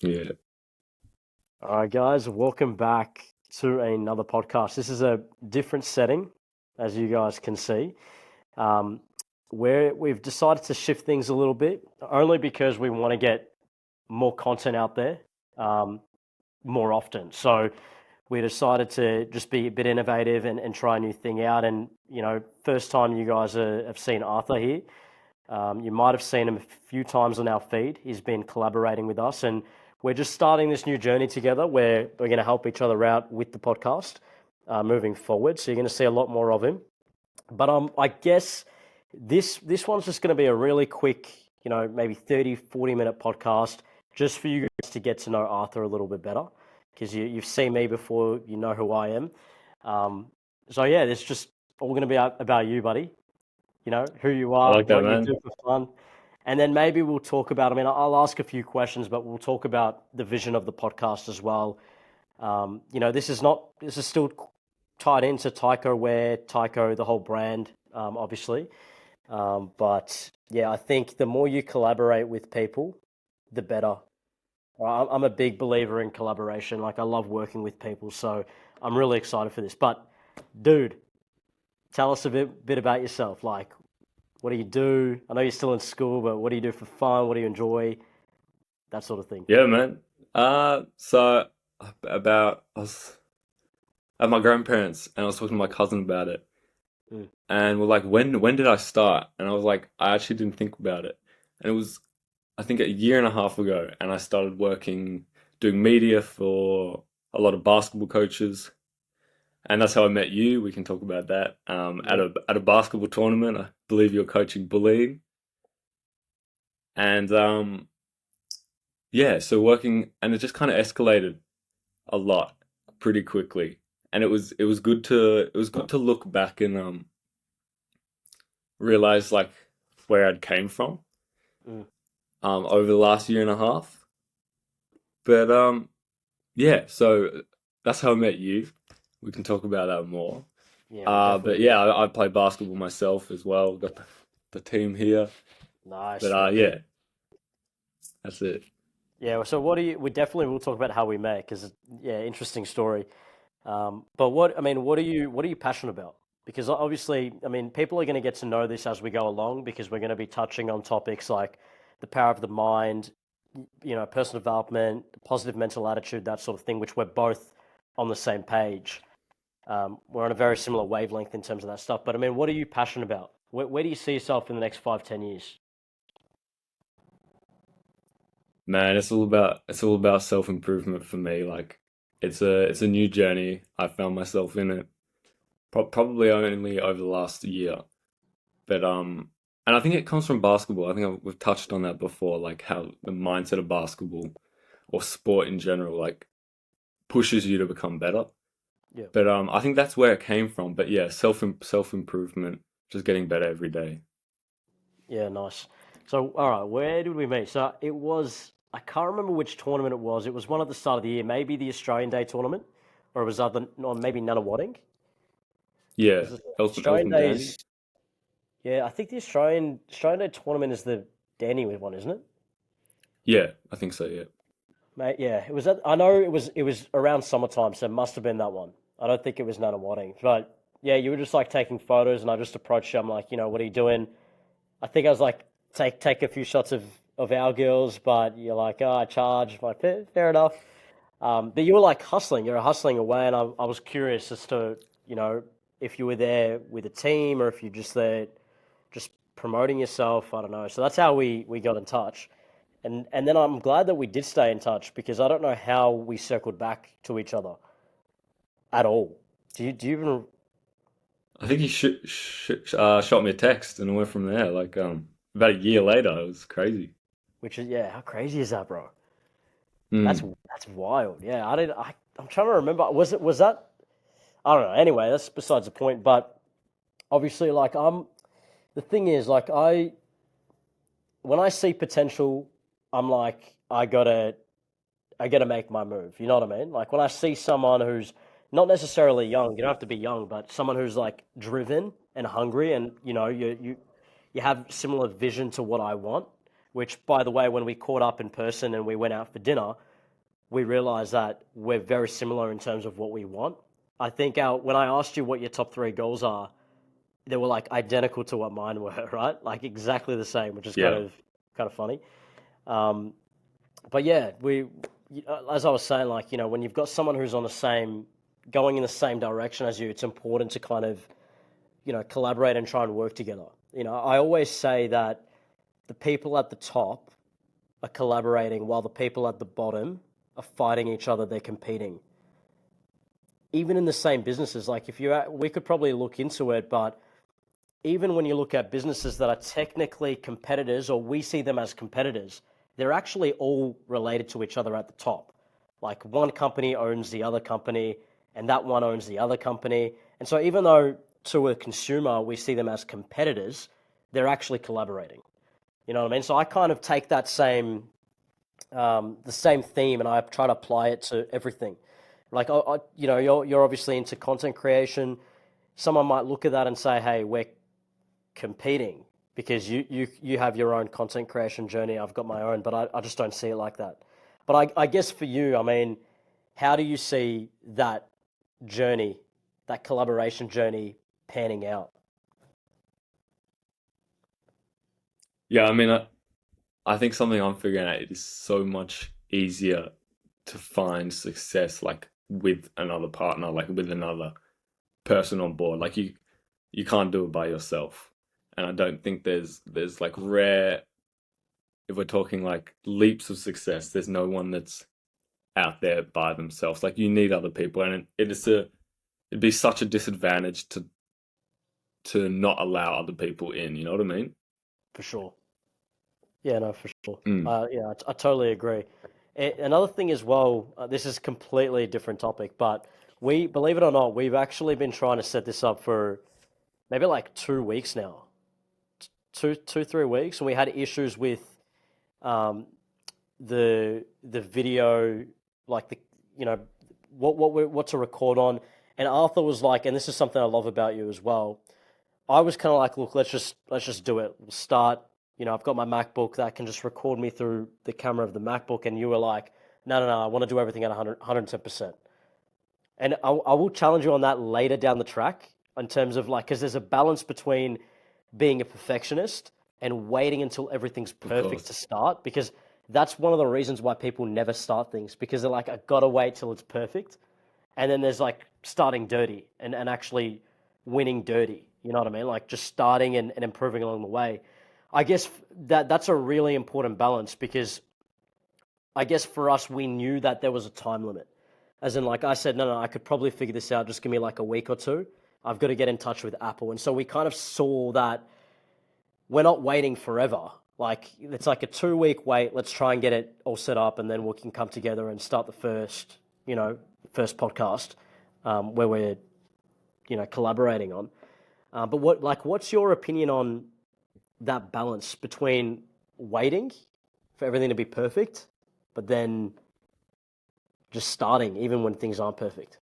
Yeah. All right, guys, welcome back to another podcast. This is a different setting, as you guys can see, um, where we've decided to shift things a little bit, only because we want to get more content out there um, more often. So we decided to just be a bit innovative and try a new thing out. And, first time you guys have seen Arthur here. You might have seen him a few times on our feed. He's been collaborating with us, and we're just starting this new journey together where we're going to help each other out with the podcast moving forward. So you're going to see a lot more of him. But I guess this one's just going to be a really quick, maybe 30, 40-minute podcast just for you guys to get to know Arthur a little bit better because you've seen me before, you know who I am. So yeah, it's just all going to be about you, buddy. Who you I are, like that, what you man. do for fun. And then maybe we'll talk about, I mean, I'll ask a few questions, but we'll talk about the vision of the podcast as well. This is still tied into Tycho Wear, Tycho, the whole brand, obviously. But yeah, I think the more you collaborate with people, the better. I'm a big believer in collaboration. Like, I love working with people. So I'm really excited for this. But, dude, tell us a bit about yourself. Like, what do you do? I know you're still in school, but what do you do for fun? What do you enjoy? That sort of thing. Yeah, man. So about I was at my grandparents and I was talking to my cousin about it, Mm. and we're like, when did I start? And I was like, I actually didn't think about it, and it was I think a year and a half ago, and I started working doing media for a lot of basketball coaches, and that's how I met you. We can talk about that. At Yeah. a basketball tournament, I believe you're coaching bullying, and yeah, so working, and it just kind of escalated a lot pretty quickly, and it was good to look back and realize like where I'd came from Mm. over the last year and a half. But yeah, so that's how I met you. We can talk about that more. Yeah, we'll But definitely do yeah, that. I play basketball myself as well. Got the team here. But Nice, man. yeah, that's it. Yeah, so what do you, we definitely will talk about how we met because, yeah, interesting story. But what are you passionate about? Because obviously, I mean, people are going to get to know this as we go along because we're going to be touching on topics like the power of the mind, personal development, positive mental attitude, that sort of thing, which we're both on the same page. We're on a very similar wavelength in terms of that stuff. But I mean, what are you passionate about? Where do you see yourself in the next 5, 10 years? Man, it's all about self-improvement for me. Like it's a new journey. I found myself in it probably only over the last year. But and I think it comes from basketball. I think we've touched on that before, like how the mindset of basketball or sport in general like pushes you to become better. Yeah. But I think that's where it came from. But yeah, self-improvement, just getting better every day. Yeah, nice. So, all right, where did we meet? So it was, I can't remember which tournament it was. It was one at the start of the year, maybe the Australian Day tournament, or it was other, or maybe Nunawading. Yeah, Because the Australian Elfin Dandy. Days, yeah, I think the Australian Day tournament is the Danny one, isn't it? Yeah, I think so. Yeah. Mate, yeah, it was. I know it was around summertime, so it must have been that one. I don't think it was Nunawading, but yeah, you were just like taking photos, and I just approached you. I'm like, what are you doing? I think I was like, take a few shots of our girls, but you're like, oh, I charge. I'm like, fair enough. But you were like hustling. You're hustling away, and I was curious as to if you were there with a team or if you're just there just promoting yourself. I don't know. So that's how we got in touch, and then I'm glad that we did stay in touch because I don't know how we circled back to each other at all. Do you even? I think he shot me a text and I went from there. Like about a year later, it was crazy. Which is yeah, how crazy is that, bro? That's Mm. that's wild. Yeah, I didn't. I'm trying to remember. Was that? I don't know. Anyway, that's besides the point. But obviously, like the thing is, like when I see potential, I'm like, I gotta make my move. You know what I mean? Like when I see someone who's not necessarily young, you don't have to be young, but someone who's like driven and hungry, and you have similar vision to what I want. Which, by the way, when we caught up in person and we went out for dinner, we realized that we're very similar in terms of what we want. I think when I asked you what your top three goals are, they were like identical to what mine were, right? Like exactly the same, which is Yeah. kind of funny. Um, but yeah, as I was saying, like when you've got someone who's on the same, going in the same direction as you, it's important to kind of collaborate and try and work together. I always say that the people at the top are collaborating while the people at the bottom are fighting each other. They're competing. Even in the same businesses, like we could probably look into it, but even when you look at businesses that are technically competitors or we see them as competitors, they're actually all related to each other at the top. Like one company owns the other company, and that one owns the other company. And so even though to a consumer we see them as competitors, they're actually collaborating. You know what I mean? So I kind of take that the same theme, and I try to apply it to everything. Like, you're obviously into content creation. Someone might look at that and say, "Hey, we're competing because you have your own content creation journey. I've got my own," but I just don't see it like that. But I guess for you, I mean, how do you see that journey, that collaboration journey panning out? Yeah, I mean, I think something I'm figuring out, it is so much easier to find success like with another partner, like with another person on board. Like you can't do it by yourself. And I don't think there's like rare, if we're talking like leaps of success, there's no one that's out there by themselves. Like you need other people, and it'd be such a disadvantage to not allow other people in. You know what I mean? For sure. Yeah, no, for sure. Mm. Yeah, I totally agree. Another thing as well, this is completely different topic, but believe it or not, we've actually been trying to set this up for maybe like 2 weeks now, 3 weeks, and we had issues with um, the video, like you know, what to record on. And Arthur was like, and this is something I love about you as well. I was kind of like, look, let's just do it. We'll start. I've got my MacBook that can just record me through the camera of the MacBook, and you were like, no, no, no, I want to do everything at 110%. And I will challenge you on that later down the track in terms of like, because there's a balance between being a perfectionist and waiting until everything's Of perfect to course. start, because that's one of the reasons why people never start things, because they're like, I gotta wait till it's perfect. And then there's like starting dirty and actually winning dirty. You know what I mean? Like just starting and improving along the way. I guess that's a really important balance, because I guess for us, we knew that there was a time limit. As in, like I said, no, no, I could probably figure this out. Just give me like a week or two. I've got to get in touch with Apple. And so we kind of saw that we're not waiting forever. Like it's like a 2 week wait. Let's try and get it all set up, and then we can come together and start the first podcast where we're collaborating on. But what's your opinion on that balance between waiting for everything to be perfect, but then just starting even when things aren't perfect?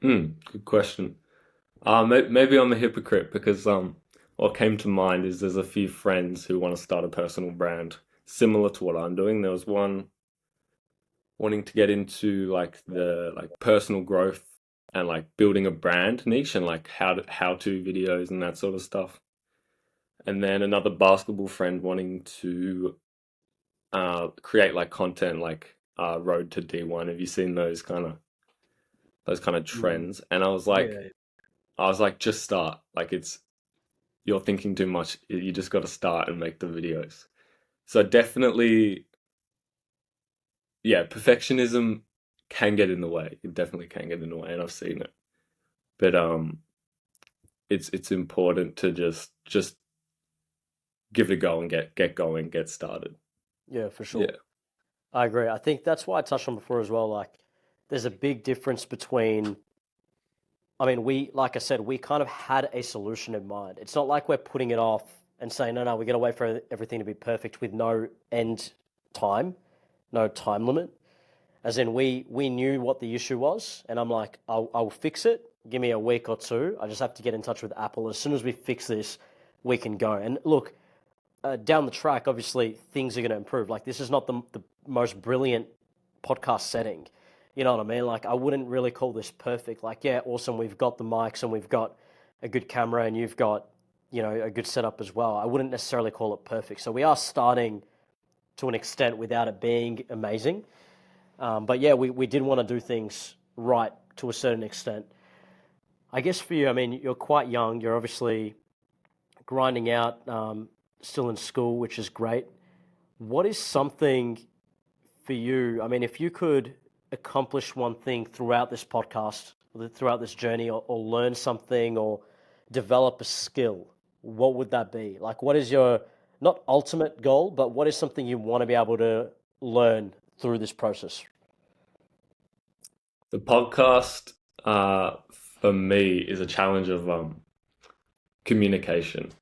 Good question. Maybe I'm a hypocrite because what came to mind is there's a few friends who want to start a personal brand similar to what I'm doing. There was one wanting to get into like the like personal growth and like building a brand niche and like how to videos and that sort of stuff. And then another basketball friend wanting to create like content like Road to D1. Have you seen those kind of Mm, trends? And I was like, just start. Like you're thinking too much. You just got to start and make the videos. So definitely, yeah, perfectionism can get in the way. It definitely can get in the way, and I've seen it. But it's important to just give it a go and get going, get started. yeah, for sure. Yeah, I agree. I think that's why I touched on before as well. Like, there's a big difference between. I mean, like I said, we kind of had a solution in mind. It's not like we're putting it off and saying, no, no, we got to wait for everything to be perfect with no end time, no time limit. As in, we knew what the issue was, and I'm like, I'll fix it. Give me a week or two. I just have to get in touch with Apple. As soon as we fix this, we can go. And look, down the track, obviously things are going to improve. Like this is not the most brilliant podcast setting. You know what I mean? Like, I wouldn't really call this perfect. Like, yeah, awesome. We've got the mics and we've got a good camera and you've got, a good setup as well. I wouldn't necessarily call it perfect. So we are starting to an extent without it being amazing. But yeah, we did want to do things right to a certain extent. I guess for you, I mean, you're quite young. You're obviously grinding out, still in school, which is great. What is something for you? I mean, if you could accomplish one thing throughout this podcast, throughout this journey, or learn something or develop a skill, what would that be? Like, what is your not ultimate goal, but what is something you want to be able to learn through this process? The podcast, for me, is a challenge of communication,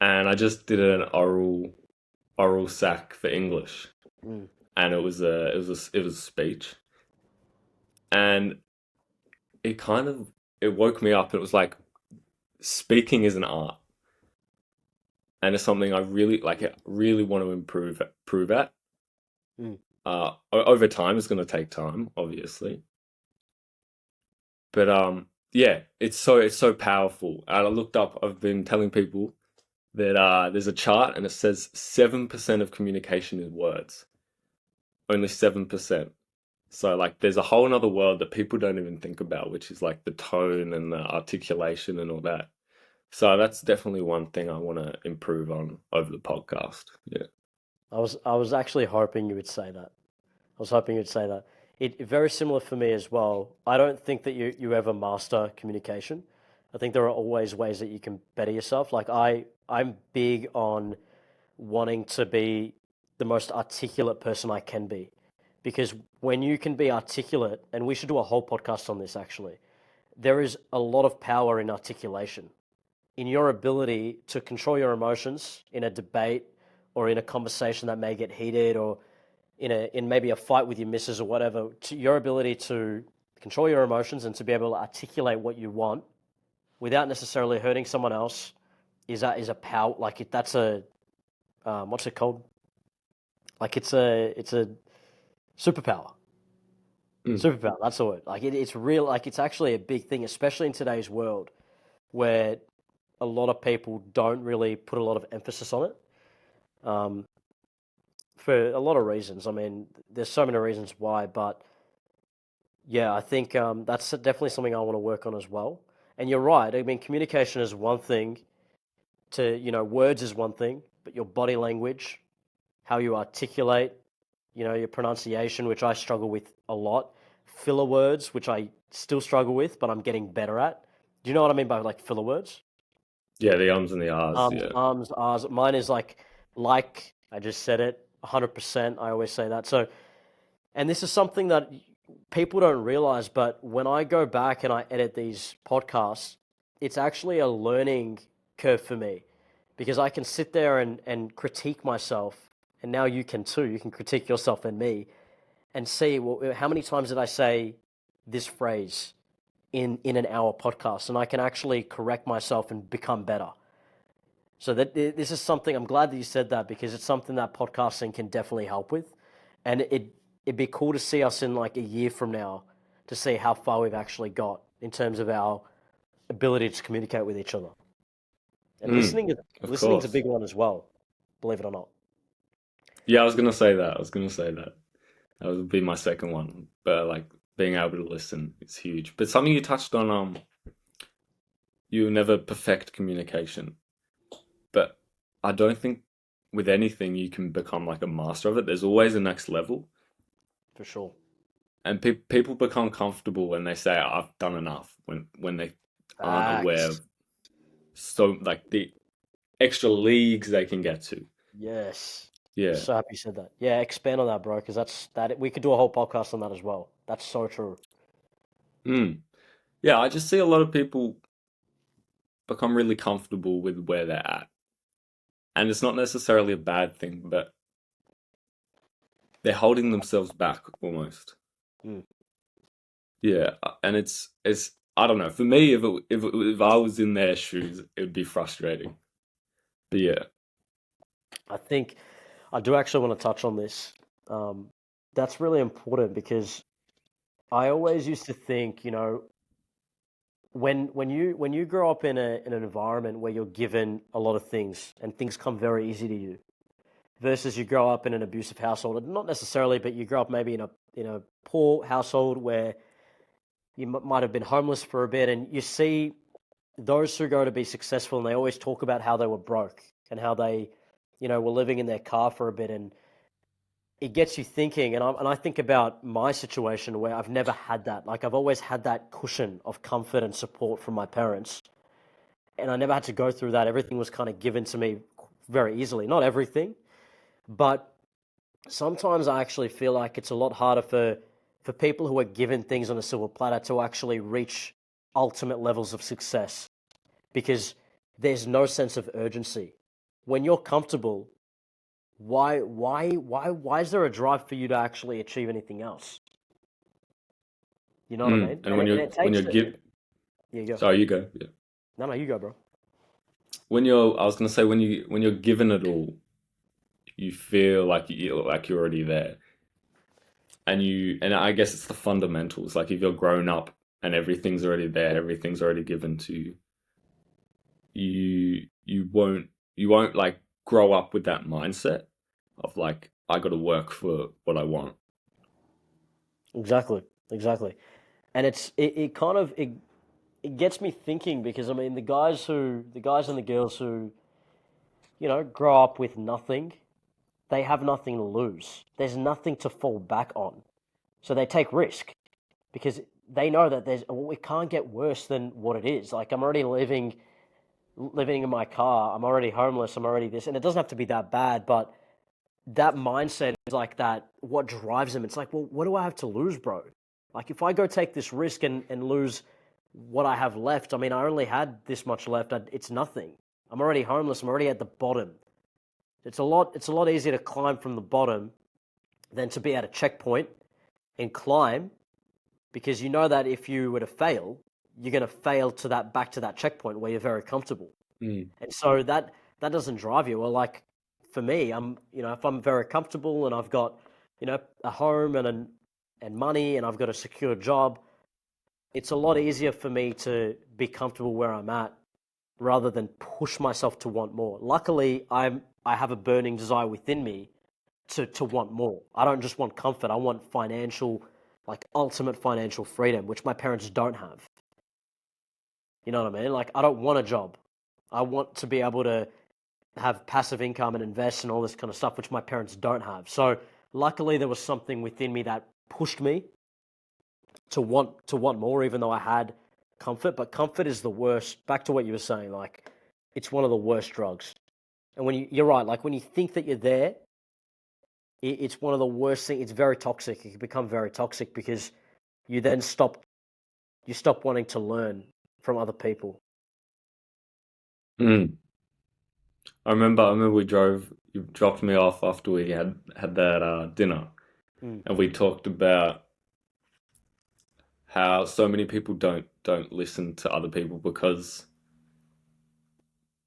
and I just did an oral sack for English, Mm, and it was a speech, and it kind of it woke me up. It was like speaking is an art, and it's something I really like. I really want to improve at. mm. Over time, it's going to take time, obviously, but yeah, it's so powerful. And I looked up. I've been telling people that there's a chart, and it says 7% of communication is words. Only 7%. So like there's a whole other world that people don't even think about, which is like the tone and the articulation and all that. So that's definitely one thing I want to improve on over the podcast. Yeah. I was actually hoping you would say that. I was hoping you'd say that. Very similar for me as well. I don't think that you ever master communication. I think there are always ways that you can better yourself. Like I'm big on wanting to be the most articulate person I can be. Because when you can be articulate, and we should do a whole podcast on this actually, there is a lot of power in articulation, in your ability to control your emotions in a debate or in a conversation that may get heated or in maybe a fight with your missus or whatever, to your ability to control your emotions and to be able to articulate what you want without necessarily hurting someone else is a power like that's a what's it called? Like it's a superpower. Mm. Superpower. That's the word. Like it's real. Like it's actually a big thing, especially in today's world where a lot of people don't really put a lot of emphasis on it. Um, for a lot of reasons. I mean, there's so many reasons why, but yeah, I think that's definitely something I want to work on as well. And you're right. I mean, communication is one thing. Words is one thing, but your body language, how you articulate, your pronunciation, which I struggle with a lot, filler words, which I still struggle with, but I'm getting better at. Do you know what I mean by like filler words? Yeah, the ums and the ahs. Arms, Yeah. arms, ahs. Mine is like I just said it, 100%. I always say that. So, and this is something that people don't realize, but when I go back and I edit these podcasts, it's actually a learning curve for me because I can sit there and critique myself. And now you can too. You can critique yourself and me and see, well, how many times did I say this phrase in an hour podcast? And I can actually correct myself and become better. So this is something I'm glad that you said that because it's something that podcasting can definitely help with, and it'd be cool to see us in like a year from now to see how far we've actually got in terms of our ability to communicate with each other. And Mm, of listening's a course. big one as well, believe it or not. Yeah, I was gonna say that. I was gonna say that. That would be my second one. But like being able to listen is huge. But something you touched on, you never perfect communication. But I don't think with anything you can become like a master of it. There's always a next level, For sure. and people become comfortable when they say I've done enough when they aren't aware Facts. of so like the extra leagues they can get to. Yes. I'm Yeah. so happy you said that. Yeah, expand on that, bro, because that we could do a whole podcast on that as well. That's so true. Mm. Yeah, I just see a lot of people become really comfortable with where they're at. And it's not necessarily a bad thing, but they're holding themselves back almost. Mm. Yeah, and it's I don't know. For me, if I was in their shoes, it would be frustrating. But yeah. I think I do actually want to touch on this. Um, that's really important because I always used to think, when you grow up in an environment where you're given a lot of things and things come very easy to you, versus you grow up in an abusive household, and not necessarily, but you grow up maybe in a poor household where you might have been homeless for a bit, and you see those who go to be successful, and they always talk about how they were broke and how they, were living in their car for a bit, and it gets you thinking. And I think about my situation where I've never had that. Like I've always had that cushion of comfort and support from my parents, and I never had to go through that. Everything was kind of given to me very easily. Not everything, but sometimes I actually feel like it's a lot harder for people who are given things on a silver platter to actually reach ultimate levels of success because there's no sense of urgency. When you're comfortable, why is there a drive for you to actually achieve anything else? You know what I Mm. mean? And And when it, and you're it when takes you're it. give, Yeah, you go. sorry, you go. Yeah. No, you go, bro. I was gonna say when you're given it all, you feel like you're already there, and I guess it's the fundamentals. Like if you're grown up and everything's already there, everything's already given to you, you won't like grow up with that mindset of like I got to work for what I want. Exactly, exactly. And it kind of it gets me thinking because I mean the guys and the girls who grow up with nothing, they have nothing to lose. There's nothing to fall back on, so they take risk because they know that it can't get worse than what it is. Like I'm already living in my car. I'm already homeless. I'm already this, and it doesn't have to be that bad, but that mindset is like that. What drives them? It's like, well, what do I have to lose, bro? Like if I go take this risk and lose what I have left, I mean, I only had this much left. It's nothing. I'm already homeless. I'm already at the bottom. It's a lot easier to climb from the bottom than to be at a checkpoint and climb because you know that if you were to fail, you're going to fail to that back to that checkpoint where you're very comfortable. Mm. And so that doesn't drive you. Well, like for me, if I'm very comfortable and I've got, a home and money and I've got a secure job, it's a lot easier for me to be comfortable where I'm at rather than push myself to want more. Luckily, I have a burning desire within me to want more. I don't just want comfort. I want like ultimate financial freedom, which my parents don't have. You know what I mean? Like I don't want a job. I want to be able to have passive income and invest and all this kind of stuff, which my parents don't have. So luckily, there was something within me that pushed me to want more, even though I had comfort. But comfort is the worst. Back to what you were saying, like it's one of the worst drugs. And you're right, like when you think that you're there, it's one of the worst things. It's very toxic. It can become very toxic because you then stop wanting to learn from other people. Mm. I remember you dropped me off after we had that dinner, Mm, and we talked about how so many people don't listen to other people because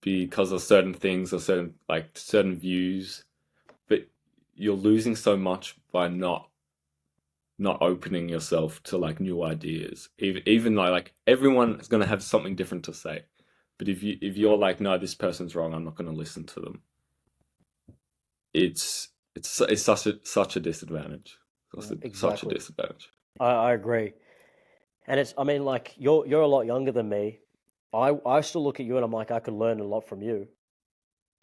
of certain things or certain views, but you're losing so much by not opening yourself to like new ideas. Even like everyone is going to have something different to say, but if you're like no, this person's wrong, I'm not going to listen to them. It's such a disadvantage. Such a exactly. disadvantage. I agree. And I mean, like you're a lot younger than me. I still look at you and I'm like, I could learn a lot from you.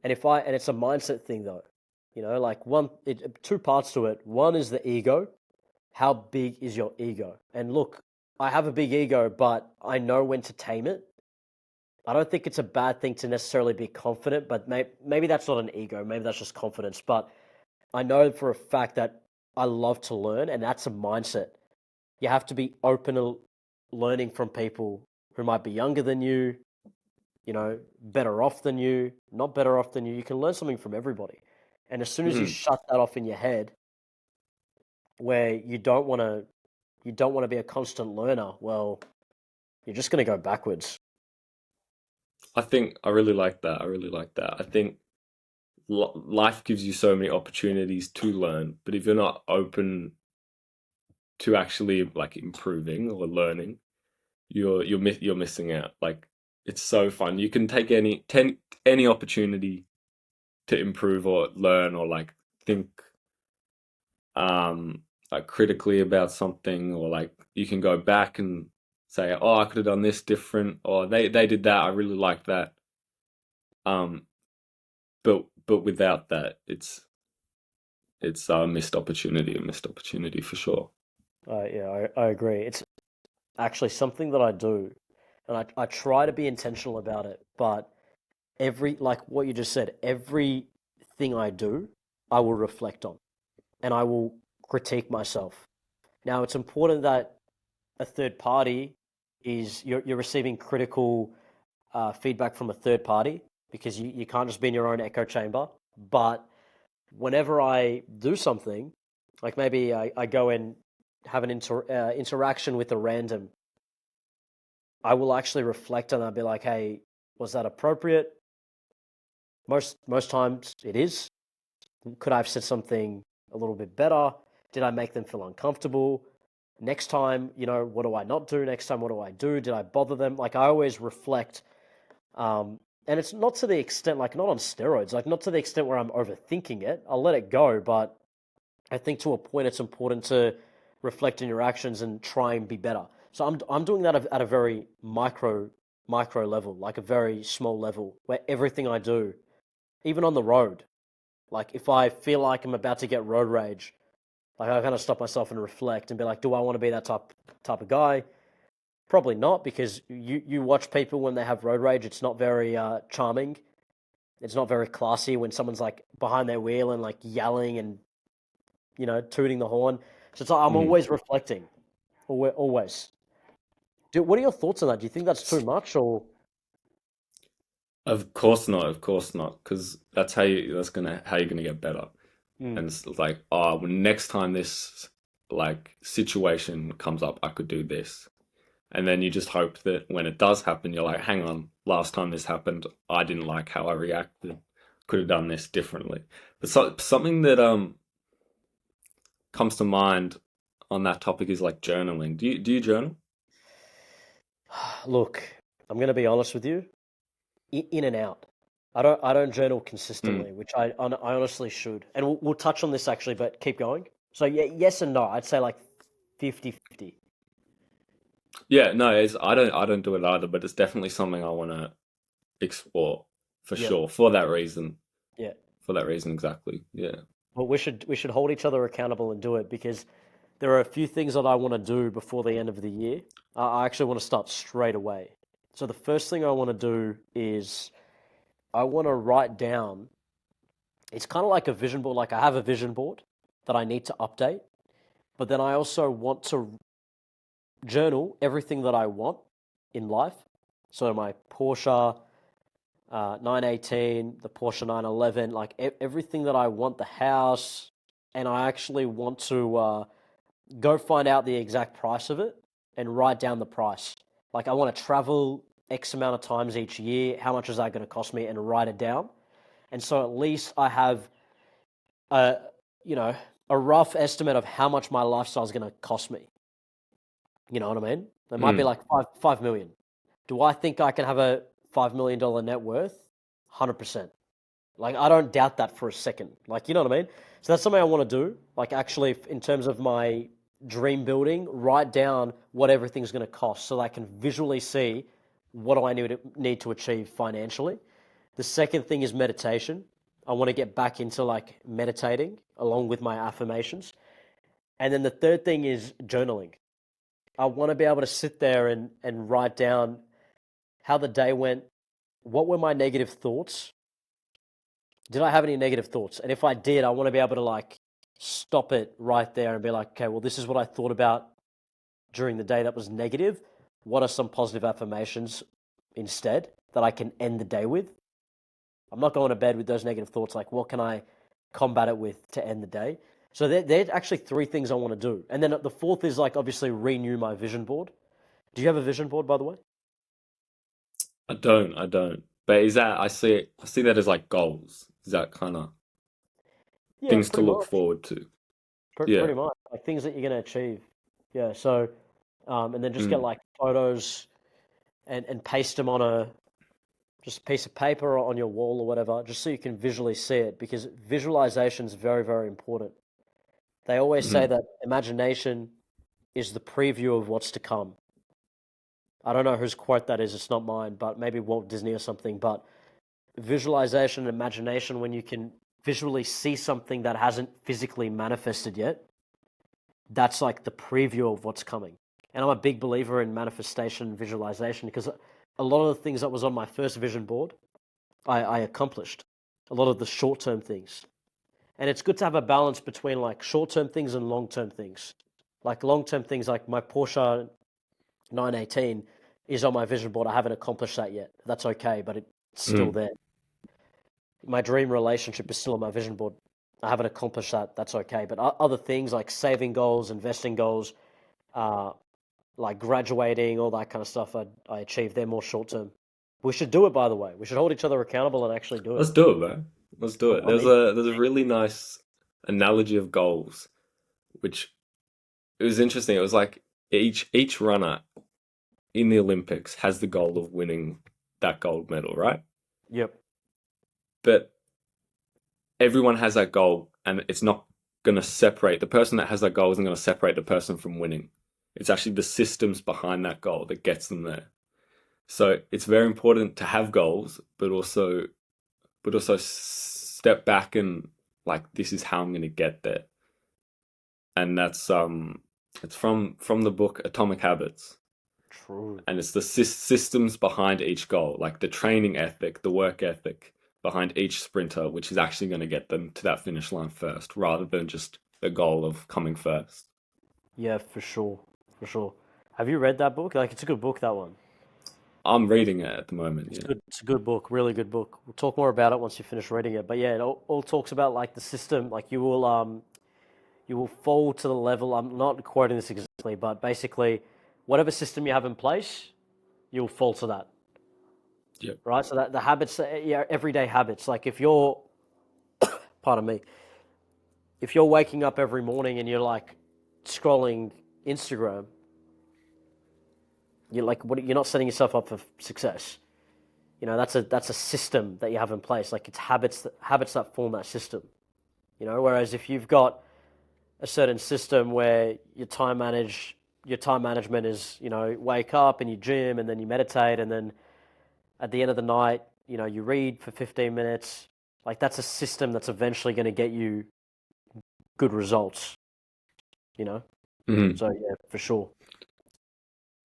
And it's a mindset thing though, like two parts to it. One is the ego. How big is your ego? And look, I have a big ego, but I know when to tame it. I don't think it's a bad thing to necessarily be confident, but maybe that's not an ego. Maybe that's just confidence. But I know for a fact that I love to learn, and that's a mindset. You have to be open to learning from people who might be younger than you, better off than you, not better off than you. You can learn something from everybody. And as soon as you Mm. shut that off in your head, where you don't want to be a constant learner, well, you're just going to go backwards. I think I really like that. I really like that. I think life gives you so many opportunities to learn, but if you're not open to actually like improving or learning, you're missing out. Like it's so fun. You can take any opportunity to improve or learn or like think like critically about something, or like you can go back and say, oh, I could have done this different, or they did that, I really like that. um but without that, it's a missed opportunity for sure. Yeah, I agree. It's actually something that I do, and I try to be intentional about it. But like what you just said, everything I do, I will reflect on, and I will critique myself. Now, it's important that a third party is you're receiving critical feedback from a third party because you can't just be in your own echo chamber. But whenever I do something, like maybe I go and have an interaction with a random, I will actually reflect on that and be like, hey, was that appropriate? Most times it is. Could I have said something a little bit better? Did I make them feel uncomfortable? Next time, what do I not do? Next time, what do I do? Did I bother them? Like I always reflect, and it's not to the extent, like not on steroids, like not to the extent where I'm overthinking it. I'll let it go, but I think to a point, it's important to reflect on your actions and try and be better. So I'm doing that at a very micro level, like a very small level, where everything I do, even on the road, like if I feel like I'm about to get road rage, like I kind of stop myself and reflect and be like, do I want to be that type of guy? Probably not, because you watch people when they have road rage. It's not very charming. It's not very classy when someone's like behind their wheel and like yelling and tooting the horn. So it's like I'm Mm. always reflecting, always. What are your thoughts on that? Do you think that's too much, or? Of course not, of course not, because that's how you're gonna get better. Mm. And it's like, oh, well, next time this like situation comes up, I could do this. And then you just hope that when it does happen, you're like, hang on, last time this happened, I didn't like how I reacted. Could have done this differently. But something that comes to mind on that topic is like journaling. Do you journal? Look, I'm going to be honest with you. In and out. I don't journal Mm. consistently, which I honestly should. And we'll touch on this actually, but keep going. So yeah, yes and no. I'd say like 50-50. Yeah, no, I don't do it either, but it's definitely something I want to explore for Yep. sure. For that reason. Yeah. For that reason exactly. Yeah. Well, we should hold each other accountable and do it because there are a few things that I want to do before the end of the year. I actually want to start straight away. So the first thing I want to do is I want to write down. It's kind of like a vision board. Like I have a vision board that I need to update, but then I also want to journal everything that I want in life. So my Porsche 918, the Porsche 911, like everything that I want, the house, and I actually want to go find out the exact price of it and write down the price. Like I want to travel X amount of times each year. How much is that going to cost me? And write it down. And so at least I have a you know a rough estimate of how much my lifestyle is going to cost me. You know what I mean? It might be Mm. like 5 million. Do I think I can have a $5 million net worth? 100%. Like I don't doubt that for a second. Like you know what I mean? So that's something I want to do. Like actually, in terms of my dream building, write down what everything's going to cost so that I can visually see what do I need to achieve financially. The second thing is meditation. I want to get back into like meditating along with my affirmations. And then the third thing is journaling. I want to be able to sit there and write down how the day went, what were my negative thoughts, did I have any negative thoughts? And if I did, I want to be able to like stop it right there and be like, okay, well, this is what I thought about during the day that was negative. What are some positive affirmations instead that I can end the day with? I'm not going to bed with those negative thoughts. Like, what can I combat it with to end the day? So they're actually three things I want to do. And then the fourth is like obviously renew my vision board. Do you have a vision board, by the way? I don't. But is that I see that as like goals. Is that kind of Yeah, things to pretty look much. forward to? Yeah. Pretty much. Like things that you're going to achieve. Yeah. So, and then just get Mm, like photos and paste them on a just a piece of paper or on your wall or whatever, just so you can visually see it because visualization is very, very important. They always say mm, that imagination is the preview of what's to come. I don't know whose quote that is, it's not mine, but maybe Walt Disney or something. But visualization and imagination, when you can visually see something that hasn't physically manifested yet, that's like the preview of what's coming. And I'm a big believer in manifestation and visualization because a lot of the things that was on my first vision board, I accomplished. A lot of the short term things. And it's good to have a balance between like short term things and long term things. Like long term things, like my Porsche 918 is on my vision board. I haven't accomplished that yet. That's okay, but it's still mm. there. My dream relationship is still on my vision board. I haven't accomplished that. That's okay. But other things like saving goals, investing goals, uh, like graduating, all that kind of stuff, I achieved. They're more short term. We should do it, by the way. We should hold each other accountable and actually do it. Let's do it, man. Let's do it. I'm in. There's a really nice analogy of goals, which it was interesting. It was like each runner in the Olympics has the goal of winning that gold medal, right? Yep. But everyone has that goal, and it's not going to separate the person that has that goal isn't going to separate the person from winning. It's actually the systems behind that goal that gets them there. So it's very important to have goals, but also step back and like this is how I'm going to get there. And that's it's from the book Atomic Habits, True. and it's the systems behind each goal, like the training ethic, the work ethic behind each sprinter, which is actually going to get them to that finish line first, rather than just the goal of coming first. Yeah, for sure. For sure. Have you read that book? Like, it's a good book, that one. I'm reading it at the moment. It's Yeah. good. It's a good book, really good book. We'll talk more about it once you finish reading it. But yeah, it all talks about like the system. Like you will fall to the level. I'm not quoting this exactly, but basically, whatever system you have in place, you'll fall to that. Yep. Right. So that the habits, yeah, everyday habits. Like if you're, pardon me, if you're waking up every morning and you're like scrolling Instagram, you're like, what? You're not setting yourself up for success. You know, that's a system that you have in place. Like it's habits that form that system. You know, whereas if you've got a certain system where your time management is, you know, wake up and you gym and then you meditate and then at the end of the night, you know, you read for 15 minutes. Like that's a system that's eventually going to get you good results, you know? Mhm. So yeah, for sure.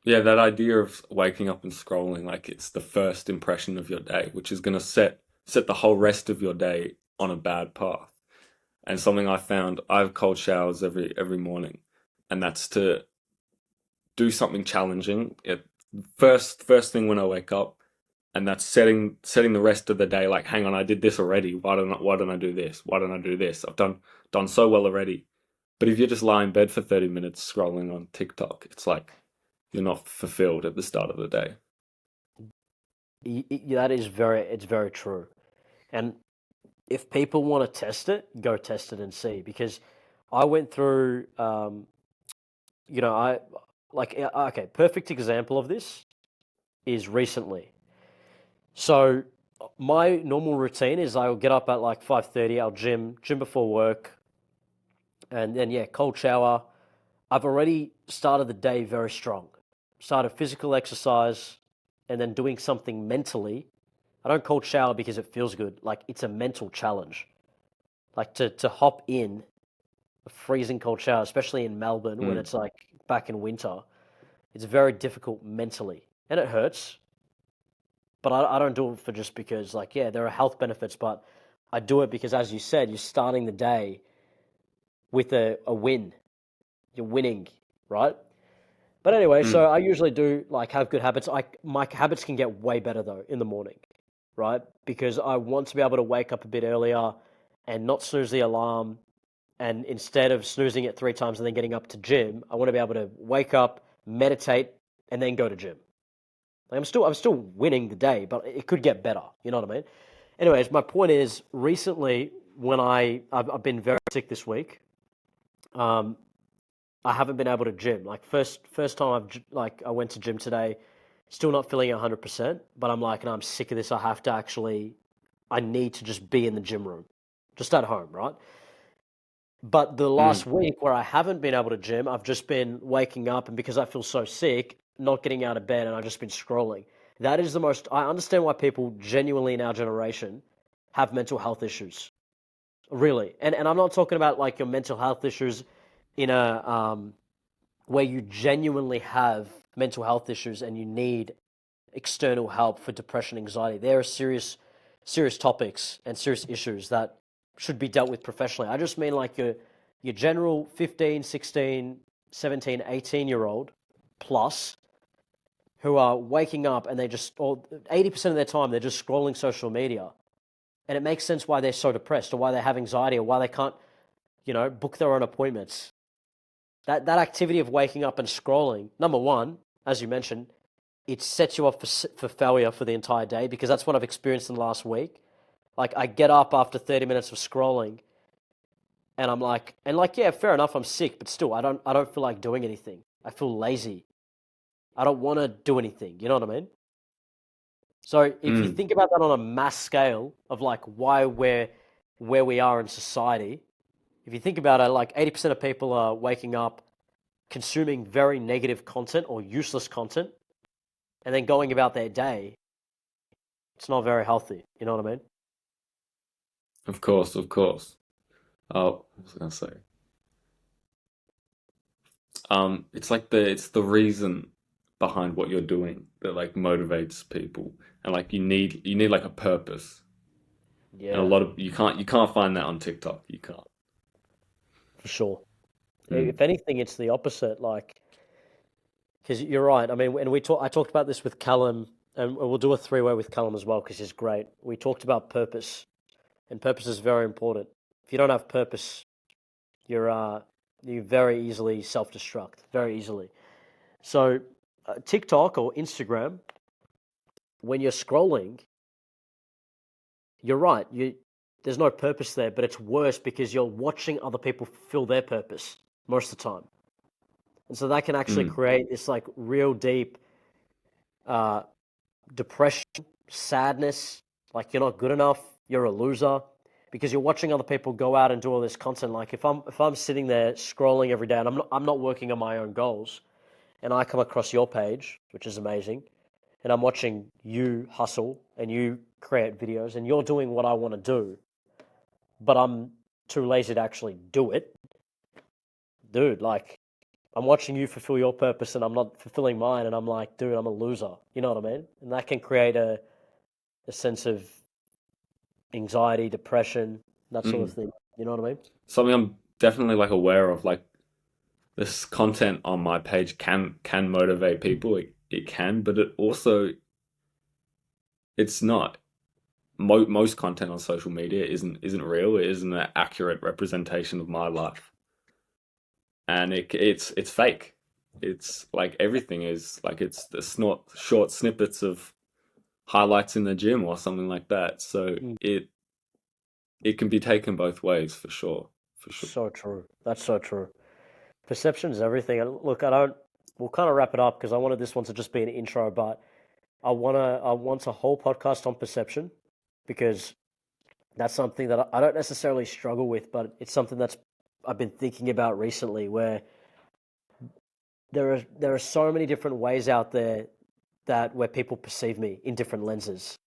Yeah, that idea of waking up and scrolling, like it's the first impression of your day, which is going to set the whole rest of your day on a bad path. And something I found, I have cold showers every morning, and that's to do something challenging. First thing when I wake up, and that's setting the rest of the day. Like, hang on, I did this already. Why don't I do this? Why don't I do this? I've done so well already. But if you just lie in bed for 30 minutes scrolling on TikTok, it's like you're not fulfilled at the start of the day. That is it's very true. And if people want to test it, go test it and see. Because I went through, you know, I like okay, perfect example of this is recently. So my normal routine is I'll get up at like 5:30, I'll gym before work, and then yeah, cold shower. I've already started the day very strong. Started physical exercise and then doing something mentally. I don't cold shower because it feels good. Like it's a mental challenge. Like to hop in a freezing cold shower, especially in Melbourne when Mm, it's like back in winter, it's very difficult mentally. And it hurts, but I don't do it for just because, like, yeah, there are health benefits, but I do it because, as you said, you're starting the day with a win. You're winning, right? But anyway, so mm, I usually do like have good habits. My habits can get way better though in the morning, right? Because I want to be able to wake up a bit earlier and not snooze the alarm. And instead of snoozing it 3 times and then getting up to gym, I want to be able to wake up, meditate, and then go to gym. Like I'm still winning the day, but it could get better. You know what I mean? Anyways, my point is, recently when I've been very sick this week, um, I haven't been able to gym. Like first time like I went to gym today, still not feeling 100%, but I'm like, no, I'm sick of this. I need to just be in the gym room, just at home, right? But the last Mm, week where I haven't been able to gym, I've just been waking up and because I feel so sick, not getting out of bed and I've just been scrolling. That is the most, I understand why people genuinely in our generation have mental health issues. Really. And I'm not talking about like your mental health issues in a, where you genuinely have mental health issues and you need external help for depression, anxiety. There are serious topics and serious issues that should be dealt with professionally. I just mean like your general 15, 16, 17, 18 year old plus who are waking up and they just, or 80% of their time, they're just scrolling social media. And it makes sense why they're so depressed or why they have anxiety or why they can't, book their own appointments. That activity of waking up and scrolling, number one, as you mentioned, it sets you up for failure for the entire day because that's what I've experienced in the last week. Like I get up after 30 minutes of scrolling and I'm like, yeah, fair enough, I'm sick, but still I don't feel like doing anything. I feel lazy. I don't want to do anything. You know what I mean? So if you mm. think about that on a mass scale of like why we're where we are in society, if you think about it, like 80% of people are waking up consuming very negative content or useless content and then going about their day. It's not very healthy. You know what I mean? Of course, of course. Oh, what was I gonna say? It's like it's the reason behind what you're doing that like motivates people, and like you need like a purpose, and a Yeah, lot of you can't find that on TikTok. You can't. for sure. Mm, If anything, it's the opposite. Like, because you're right. I mean, and I talked about this with Callum, and we'll do a three-way with Callum as well because he's great. We talked about purpose, and purpose is very important. If you don't have purpose, you're uh, you very easily self-destruct, very easily. So, TikTok or Instagram, when you're scrolling, you're right. There's no purpose there, but it's worse because you're watching other people fulfill their purpose most of the time. And so that can actually mm. create this like real deep uh, depression, sadness, like you're not good enough, you're a loser, because you're watching other people go out and do all this content. Like if I'm sitting there scrolling every day and I'm not working on my own goals, and I come across your page, which is amazing, and I'm watching you hustle and you create videos and you're doing what I want to do, but I'm too lazy to actually do it, dude. Like I'm watching you fulfill your purpose and I'm not fulfilling mine, and I'm like, dude, I'm a loser. You know what I mean? And that can create a sense of anxiety, depression, that sort of Mm. thing. You know what I mean? Something I'm definitely like aware of. Like this content on my page can motivate people. It can, but it also it's not. Most content on social media isn't real. It isn't an accurate representation of my life, and it's fake. It's like everything is like it's the short snippets of highlights in the gym or something like that. So Mm. it can be taken both ways for sure, for sure. So true. That's so true. Perception is everything. And look, I don't. We'll kind of wrap it up because I wanted this one to just be an intro, but I want a whole podcast on perception because that's something that I don't necessarily struggle with, but it's something that's I've been thinking about recently. Where there are so many different ways out there that where people perceive me in different lenses.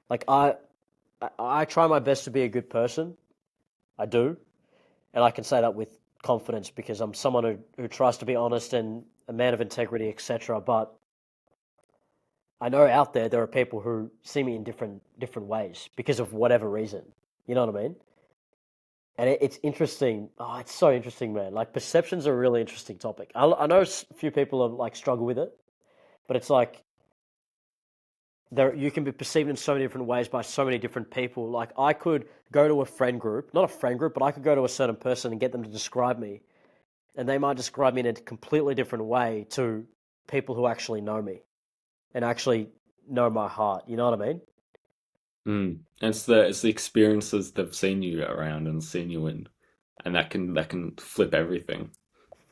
Like I try my best to be a good person. I do, and I can say that with confidence because I'm someone who tries to be honest and a man of integrity, etc. But I know out there are people who see me in different ways because of whatever reason. You know what I mean? And it's interesting. Oh, it's so interesting, man. Like perception's a really interesting topic. I know a few people have like struggle with it, but it's like there you can be perceived in so many different ways by so many different people. Like I could go to a friend group, not a friend group, but I could go to a certain person and get them to describe me, and they might describe me in a completely different way to people who actually know me and actually know my heart. You know what I mean? And it's the experiences they've seen you around and seen you in, and that can flip everything.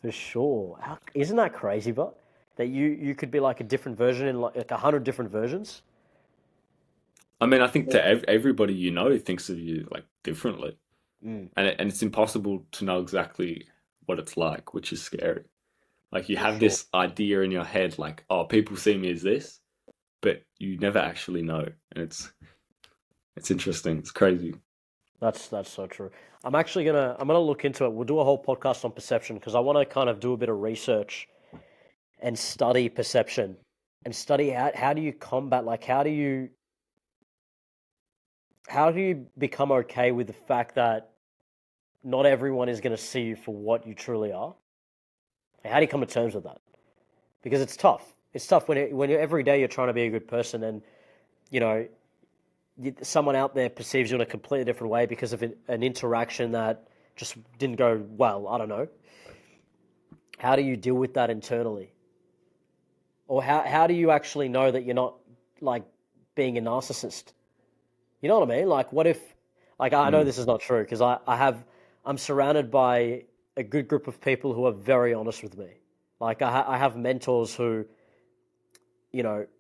For sure. Isn't that crazy, but that you could be like a different version in like 100 different versions? I mean, I think to everybody you know thinks of you like differently, Mm, and it's impossible to know exactly what it's like, which is scary. Like you for have sure. this idea in your head, like, oh, people see me as this, but you never actually know, and it's interesting. It's crazy. That's so true. I'm gonna look into it. We'll do a whole podcast on perception because I want to kind of do a bit of research and study perception and study how do you combat like how do you become okay with the fact that not everyone is going to see you for what you truly are? How do you come to terms with that? Because it's tough. It's tough when you're every day you're trying to be a good person and you know someone out there perceives you in a completely different way because of an interaction that just didn't go well. I don't know. How do you deal with that internally? Or how do you actually know that you're not like being a narcissist? You know what I mean? Like, what if, like, I know Mm, this is not true because I'm surrounded by a good group of people who are very honest with me. Like, I have mentors who,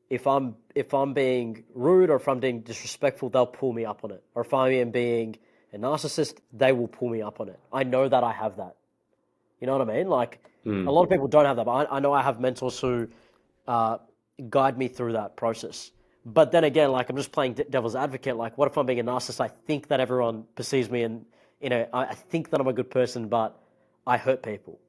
if I'm being rude or if I'm being disrespectful, they'll pull me up on it. Or if I am being a narcissist, they will pull me up on it. I know that I have that. You know what I mean? Like, a mm, lot of people don't have that, but I know I have mentors who uh, guide me through that process. But then again, like I'm just playing devil's advocate. Like, what if I'm being a narcissist? I think that everyone perceives me, and I think that I'm a good person, but I hurt people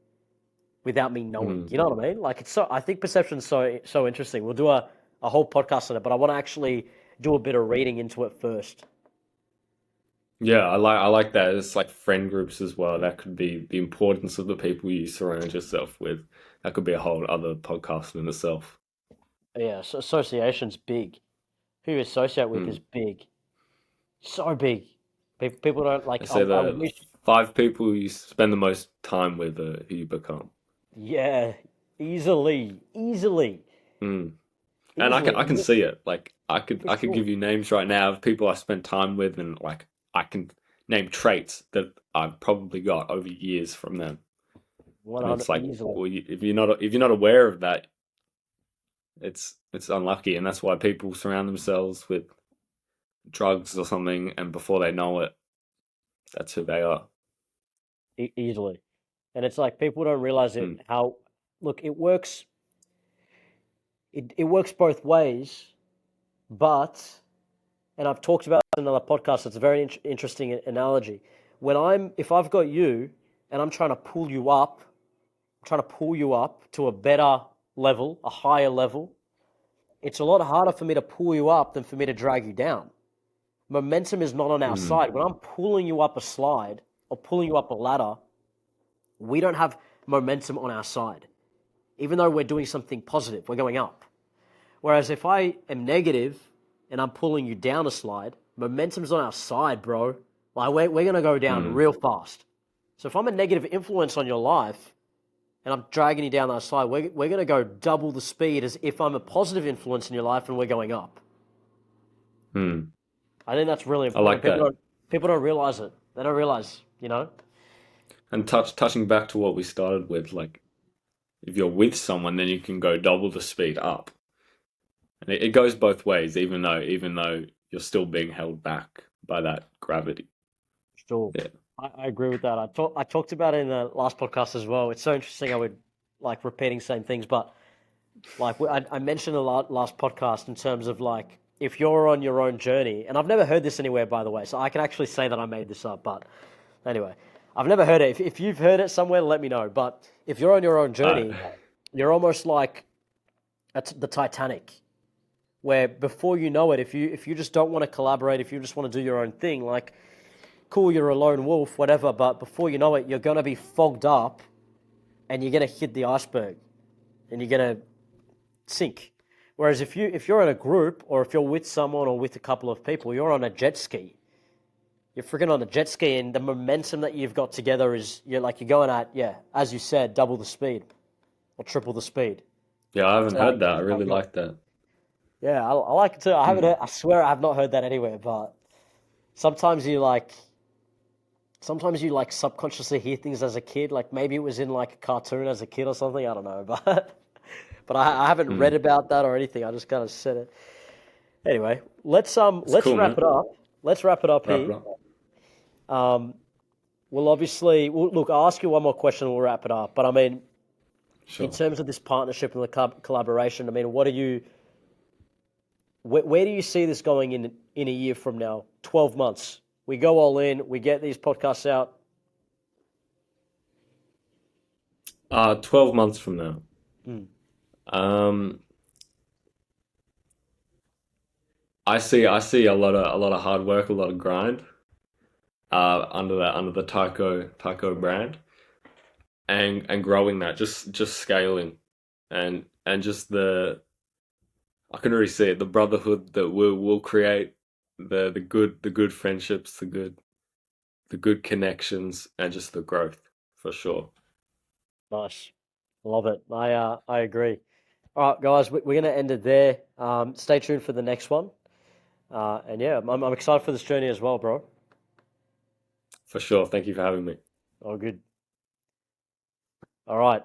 without me knowing. mm. You know what I mean? Like, it's so. I think perception's so interesting. We'll do a whole podcast on it, but I want to actually do a bit of reading into it first. Yeah, I like that. It's like friend groups as well. That could be the importance of the people you surround yourself with. That could be a whole other podcast in itself. Yeah, so association's big. Who you associate with is Mm. big, so big. People don't like. They I, say I the wish. five people you spend the most time with are who you become. Yeah, easily, Mm. And I can easily. I can see it. Like I could For I could sure. give you names right now of people I spent time with, and like I can name traits that I've probably got over years from them. And 100 it's like, easily. well, if you're not aware of that, it's unlucky, and that's why people surround themselves with drugs or something, and before they know it, that's who they are. Easily. And it's like people don't realize it Mm, how look, it works both ways, but and I've talked about it in another podcast, it's a very interesting analogy. If I've got you and I'm trying to pull you up, I'm trying to pull you up to a better level, a higher level, it's a lot harder for me to pull you up than for me to drag you down. Momentum is not on our mm, side. When I'm pulling you up a slide or pulling you up a ladder, we don't have momentum on our side. Even though we're doing something positive, we're going up. Whereas if I am negative and I'm pulling you down a slide, momentum's on our side, bro. Like we're going to go down mm, real fast. So if I'm a negative influence on your life and I'm dragging you down that slide, we're going to go double the speed as if I'm a positive influence in your life and we're going up. mm. I think that's really I important. like that. People don't realize it. They don't realize. And touching back to what we started with, like if you're with someone, then you can go double the speed up, and it goes both ways. Even though you're still being held back by that gravity. Sure. Yeah. I agree with that. I talked about it in the last podcast as well. It's so interesting. I would like repeating same things, but like I mentioned the last podcast in terms of like if you're on your own journey, and I've never heard this anywhere by the way, so I can actually say that I made this up. But anyway, I've never heard it. If you've heard it somewhere, let me know. But if you're on your own Uh, journey, you're almost like the Titanic, where before you know it, if you just don't want to collaborate, if you just want to do your own thing, like cool, you're a lone wolf, whatever. But before you know it, you're gonna be fogged up, and you're gonna hit the iceberg, and you're gonna sink. Whereas if you're in a group or if you're with someone or with a couple of people, you're on a jet ski. You're freaking on a jet ski, and the momentum that you've got together is you're going at as you said, double the speed or triple the speed. yeah, I haven't So heard that. I how really it goes. like that. Yeah, I like it too. I haven't Mm, heard, I swear I have not heard that anywhere, but sometimes you like sometimes you like subconsciously hear things as a kid. Like maybe it was in like a cartoon as a kid or something. I don't know, but I haven't read mm. about that or anything. I just kind of said it. Anyway, It's let's cool, wrap man. it up. Let's wrap it up Wrap it here. up. Um, we'll obviously look. I'll ask you one more question and we'll wrap it up. But I mean, in Sure. terms of this partnership and the collaboration, I mean, what are you? Where do you see this going in a year from now? 12 months. We go all in. We get these podcasts out. 12 months from now. Mm, Um, I see a lot of hard work, a lot of grind, under the Tycho brand, and growing that, just scaling, and just I can already see it, the brotherhood that we'll create, the good friendships, the good connections, and just the growth for sure. nice. Love it. I agree. All right, guys, we're going to end it there. Stay tuned for the next one. And yeah, I'm excited for this journey as well, bro. For sure. Thank you for having me. All good. All right.